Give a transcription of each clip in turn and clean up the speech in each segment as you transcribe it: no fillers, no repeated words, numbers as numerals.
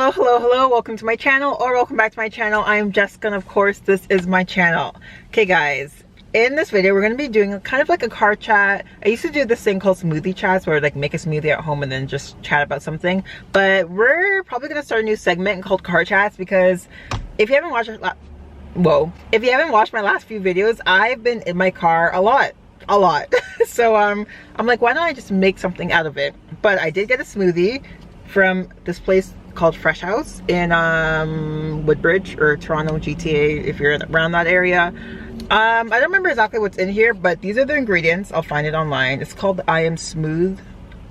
Hello, welcome to my channel, or welcome back to my channel. I am Jessica, and of course this is my channel. Okay guys, in this video we're going to be doing kind of like a car chat. I used to do this thing called smoothie chats, where like make a smoothie at home and then just chat about something, but we're probably going to start a new segment called car chats, because if you haven't watched if you haven't watched my last few videos, I've been in my car a lot. So I'm like, why don't I just make something out of it? But I did get a smoothie from this place called Fresh House in Woodbridge or Toronto GTA, if you're around that area. I don't remember exactly what's in here, but these are the ingredients. I'll find it online. It's called I Am Smooth.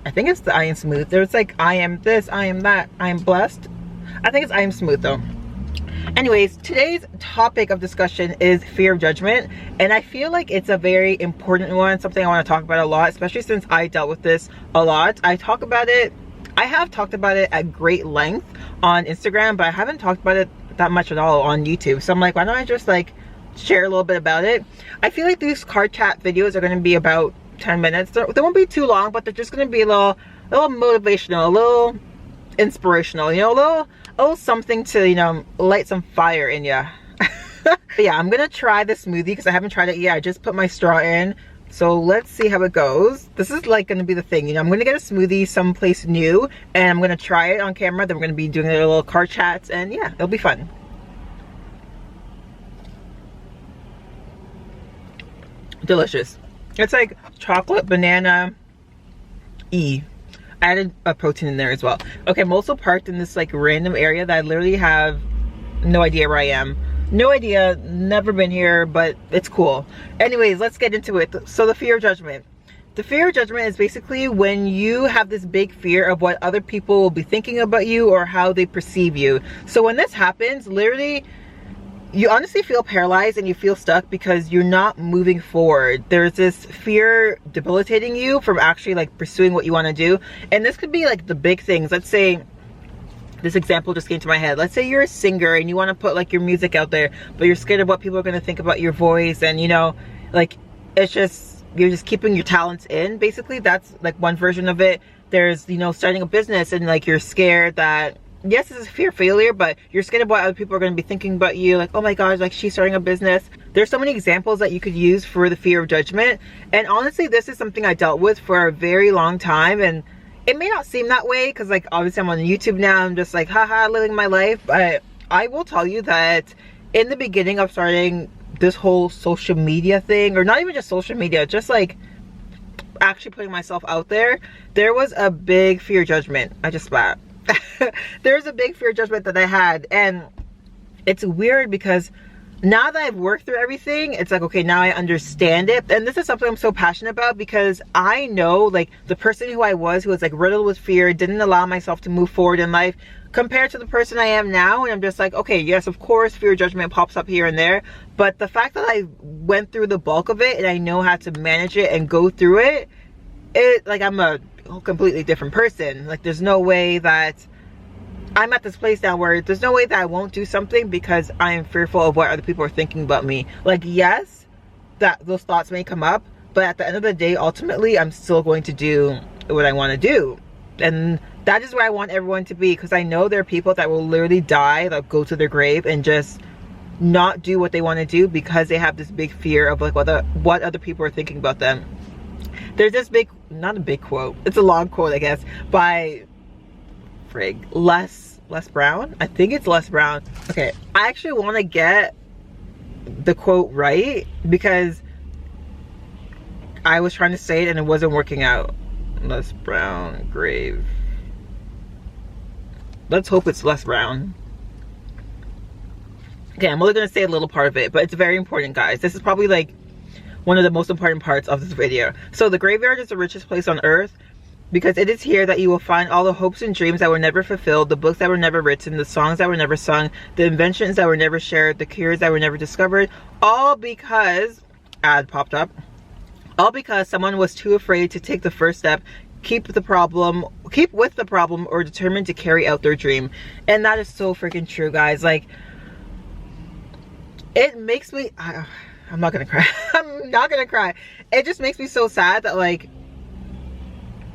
I think it's the I Am Smooth. There's like I am this, I am that, I am blessed. I think it's I Am Smooth though. Anyways, today's topic of discussion is fear of judgment, and I feel like it's a very important one, something I want to talk about a lot, especially since I dealt with this a lot. I have talked about it at great length on Instagram, but I haven't talked about it that much at all on YouTube. So I'm like, why don't I just like share a little bit about it? I feel like these car chat videos are going to be about 10 minutes. They won't be too long, but they're just going to be a little motivational, a little inspirational, you know, a little something to, you know, light some fire in ya. But yeah, I'm gonna try the smoothie because I haven't tried it yet. I just put my straw in, so let's see how it goes. This is like gonna be the thing, you know, I'm gonna get a smoothie someplace new and I'm gonna try it on camera. Then we're gonna be doing a little car chats, and yeah, it'll be fun. Delicious. It's like chocolate banana I added a protein in there as well. Okay, I'm also parked in this like random area that I literally have no idea where I am. No idea, never been here, but it's cool. Anyways, let's get into it. So the fear of judgment. The fear of judgment is basically when you have this big fear of what other people will be thinking about you or how they perceive you. So when this happens, literally, you honestly feel paralyzed and you feel stuck because you're not moving forward. There's this fear debilitating you from actually like pursuing what you want to do. And this could be like the big things. Let's say, this example just came to my head. Let's say you're a singer and you want to put like your music out there, but you're scared of what people are going to think about your voice. And you know, like, it's just, you're just keeping your talents in. Basically, that's like one version of it. There's, you know, starting a business and like you're scared that, yes, it's a fear of failure, but you're scared of what other people are going to be thinking about you. Like, oh my gosh, like she's starting a business. There's so many examples that you could use for the fear of judgment. And honestly, this is something I dealt with for a very long time. And it may not seem that way because like obviously I'm on YouTube now. I'm just like, haha, living my life. But I will tell you that in the beginning of starting this whole social media thing, or not even just social media, just like actually putting myself out there, there was a big fear of judgment. I just spat. There's a big fear of judgment that I had, and it's weird because now that I've worked through everything, it's like, okay, now I understand it. And this is something I'm so passionate about because I know like the person who I was, who was like riddled with fear, didn't allow myself to move forward in life, compared to the person I am now. And I'm just like, okay, yes, of course fear of judgment pops up here and there, but the fact that I went through the bulk of it and I know how to manage it and go through it, like I'm a completely different person. Like there's no way that I'm at this place now where there's no way that I won't do something because I am fearful of what other people are thinking about me. Like, yes, that those thoughts may come up, but at the end of the day, ultimately I'm still going to do what I want to do. And that is where I want everyone to be, because I know there are people that will literally die, like go to their grave and just not do what they want to do because they have this big fear of like what other people are thinking about them. There's this big, not a big quote, it's a long quote I guess, by Les Brown. I think it's Les Brown. Okay, I actually want to get the quote right because I was trying to say it and it wasn't working out. Les Brown grave. Let's hope it's Les Brown. Okay, I'm only gonna say a little part of it, but it's very important, guys. This is probably like one of the most important parts of this video. So the graveyard is the richest place on earth, because it is here that you will find all the hopes and dreams that were never fulfilled, the books that were never written, the songs that were never sung, the inventions that were never shared, the cures that were never discovered, all because, ad popped up, all because someone was too afraid to take the first step, keep with the problem, or determined to carry out their dream. And that is so freaking true, guys. Like, it makes me, I'm not gonna cry. I'm not gonna cry. It just makes me so sad that like,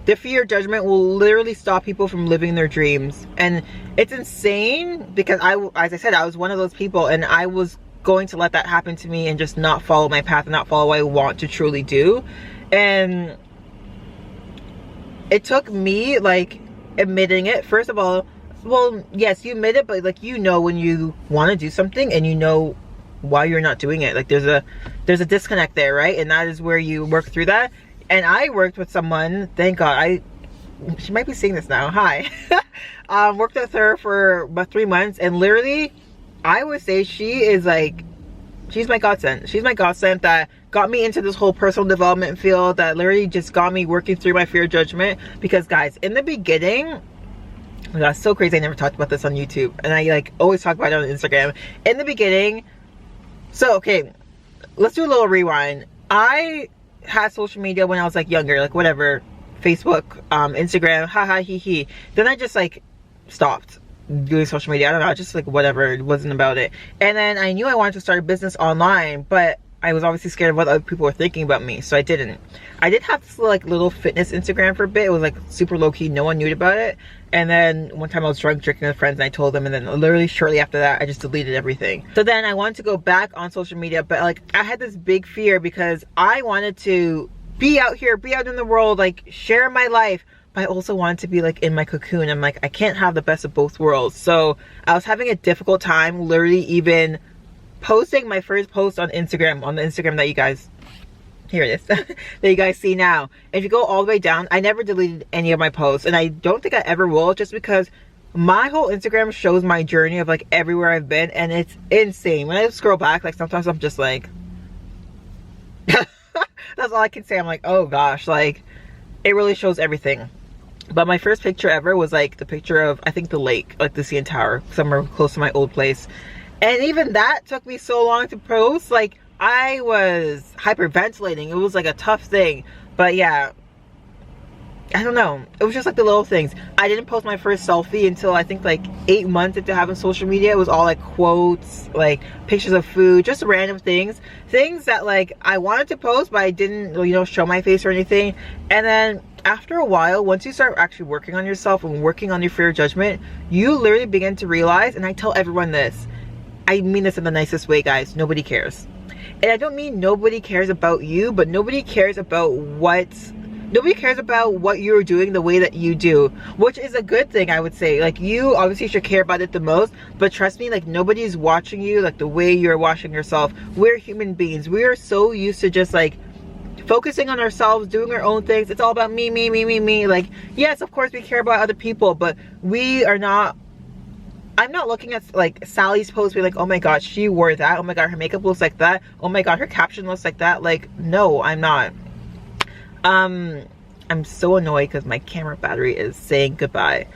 The fear of judgment will literally stop people from living their dreams. And it's insane because as I said, I was one of those people, and I was going to let that happen to me and just not follow my path and not follow what I want to truly do. And it took me like admitting it. First of all, well, yes, you admit it, but like, you know, when you want to do something and you know why you're not doing it, like there's a disconnect there, right? And that is where you work through that. And I worked with someone, thank God, she might be seeing this now, hi. Worked with her for about 3 months, and literally, I would say she is like, she's my godsend. She's my godsend that got me into this whole personal development field, that literally just got me working through my fear of judgment. Because guys, in the beginning, oh my God, it's so crazy I never talked about this on YouTube, and I like always talk about it on Instagram. In the beginning, so okay, let's do a little rewind. I had social media when I was like younger, like whatever, Facebook, Instagram, haha, hee hee. Then I just like stopped doing social media. I don't know, just like whatever, it wasn't about it. And then I knew I wanted to start a business online, but I was obviously scared of what other people were thinking about me, so I didn't. I did have this like little fitness Instagram for a bit. It was like super low-key, no one knew about it. And then one time I was drunk drinking with friends, and I told them, and then literally shortly after that I just deleted everything. So then I wanted to go back on social media, but like I had this big fear because I wanted to be out here, be out in the world, like share my life, but I also wanted to be like in my cocoon. I'm like, I can't have the best of both worlds. So I was having a difficult time literally even posting my first post on Instagram, on the Instagram that you guys, here it is, that you guys see now. If you go all the way down, I never deleted any of my posts, and I don't think I ever will, just because my whole Instagram shows my journey of like everywhere I've been, and it's insane. When I scroll back, like sometimes I'm just like, that's all I can say. I'm like, oh gosh, like it really shows everything. But my first picture ever was like the picture of, I think, the lake, like the CN Tower, somewhere close to my old place. And even that took me so long to post. Like I was hyperventilating. It was like a tough thing. But yeah, I don't know, it was just like the little things. I didn't post my first selfie until I think like 8 months into having social media. It was all like quotes, like pictures of food, just random things that like I wanted to post, but I didn't, you know, show my face or anything. And then after a while, once you start actually working on yourself and working on your fear of judgment, you literally begin to realize, and I tell everyone this, I mean this in the nicest way, guys, nobody cares. And I don't mean nobody cares about you, but nobody cares about what you're doing the way that you do, which is a good thing, I would say. Like, you obviously should care about it the most, but trust me, like, nobody's watching you like the way you're watching yourself. We're human beings. We are so used to just like focusing on ourselves, doing our own things. It's all about me, me, me, me, me. Like, yes, of course we care about other people, but we are not, I'm not looking at like Sally's post being like, oh my god, she wore that, oh my god, her makeup looks like that, oh my god, her caption looks like that. Like, no, I'm not. I'm so annoyed because my camera battery is saying goodbye.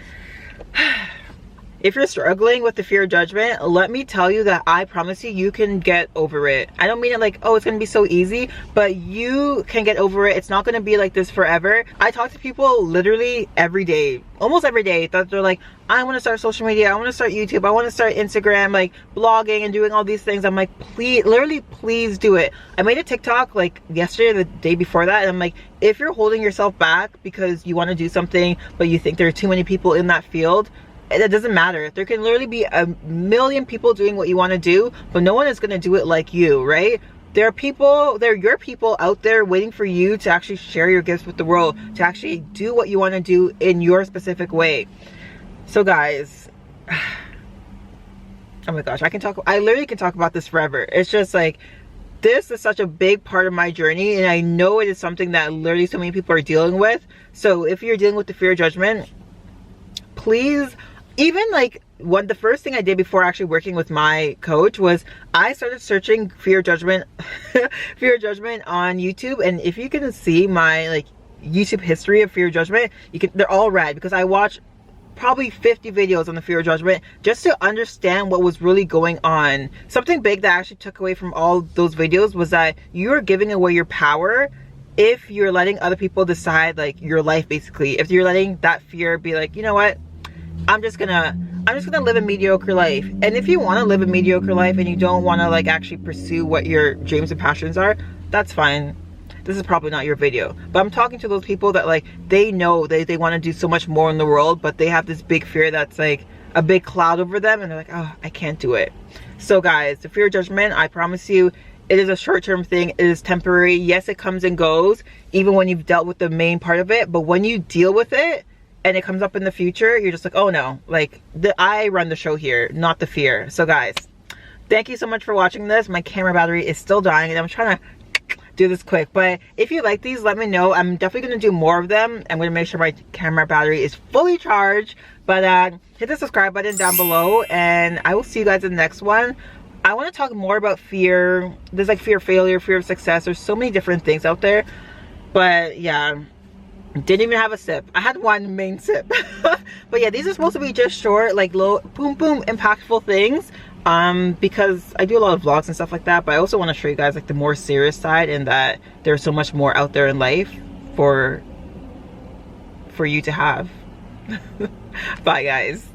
If you're struggling with the fear of judgment, let me tell you that I promise you, you can get over it. I don't mean it like, oh, it's gonna be so easy, but you can get over it. It's not gonna be like this forever. I talk to people literally every day, almost every day, that they're like, I want to start social media, I want to start YouTube, I want to start Instagram, like blogging and doing all these things. I'm like, please, literally, please do it. I made a TikTok like yesterday or the day before that, and I'm like, if you're holding yourself back because you want to do something, but you think there are too many people in that field, it doesn't matter. There can literally be a million people doing what you want to do, but no one is going to do it like you, right? There are your people out there waiting for you to actually share your gifts with the world, to actually do what you want to do in your specific way. So guys, oh my gosh, I literally can talk about this forever. It's just like, this is such a big part of my journey, and I know it is something that literally so many people are dealing with. So if you're dealing with the fear of judgment, please, even like the first thing I did before actually working with my coach was I started searching fear of judgment fear of judgment on YouTube. And if you can see my like YouTube history of fear of judgment, they're all red, because I watched probably 50 videos on the fear of judgment just to understand what was really going on. Something big that I actually took away from all those videos was that you're giving away your power if you're letting other people decide like your life, basically. If you're letting that fear be like, you know what, I'm just gonna live a mediocre life. And if you want to live a mediocre life and you don't want to like actually pursue what your dreams and passions are, that's fine. this is probably not your video. But I'm talking to those people that like, they know they want to do so much more in the world, but they have this big fear that's like a big cloud over them, and they're like, oh, I can't do it. So guys, the fear of judgment, I promise you, it is a short-term thing. It is temporary. Yes, it comes and goes, even when you've dealt with the main part of it. But when you deal with it and it comes up in the future, you're just like, oh no, like I run the show here, not the fear. So guys, thank you so much for watching this. My camera battery is still dying and I'm trying to do this quick, but if you like these, let me know. I'm definitely going to do more of them. I'm going to make sure my camera battery is fully charged. But hit the subscribe button down below, and I will see you guys in the next one. I want to talk more about fear. There's like fear of failure, fear of success. There's so many different things out there. But yeah, didn't even have a sip. I had one main sip. But yeah, these are supposed to be just short, like low, boom boom, impactful things. Because I do a lot of vlogs and stuff like that, but I also want to show you guys like the more serious side, and that there's so much more out there in life for you to have. Bye guys.